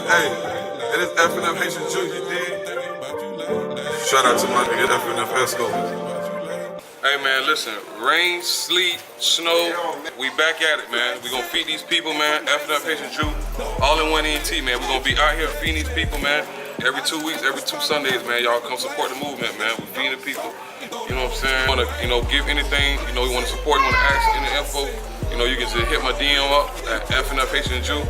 Hey, it is FNF Haitian Jew, you dig? Shout out to my nigga FNF Esco. Hey man, listen, rain, sleet, snow, we back at it, man. We gonna feed these people, man. FNF Haitian Jew, all in one ENT, man. We gonna be out here feeding these people, man. Every 2 weeks, every 2 Sundays, man. Y'all come support the movement, man. We feeding the people. You know what I'm saying? Wanna, give anything, you wanna support, you wanna ask any info, you can just hit my DM up at FNF Haitian Jew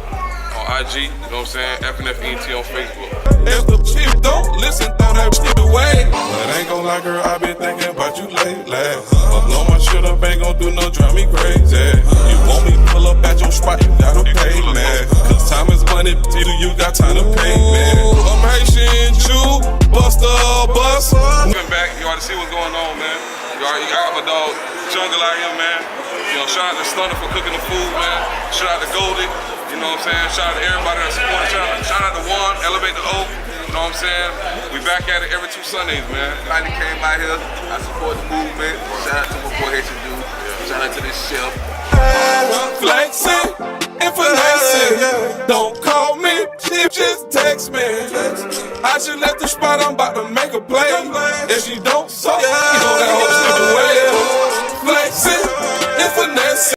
on IG, you know what I'm saying? FNF ENT on Facebook. If the chief don't listen, throw that shit away. But ain't gon' lie, girl, I been thinking about you lately. But blow my shit up, ain't gon' do no drive me crazy. You want me pull up at your spot, you gotta pay me. Cause time is money, either you got time to pay me. I'm Haitian Jew, buster, bust. Coming back, you already see what's going on, man. You already got my dog Jungle out here, man. Shout out to Stunner for cooking the food, man. Shout out to Goldie. You know what I'm saying? Shout out to everybody that supported. Shout out to One, Elevate the O. You know what I'm saying? We back at it every 2 Sundays, man. Finally came out here. I support the movement. Shout out to my boy Haitian Dude. Shout out to this chef. Flexing, influencing. Don't call me, just text me. I should let the spot, I'm about to make a play. If she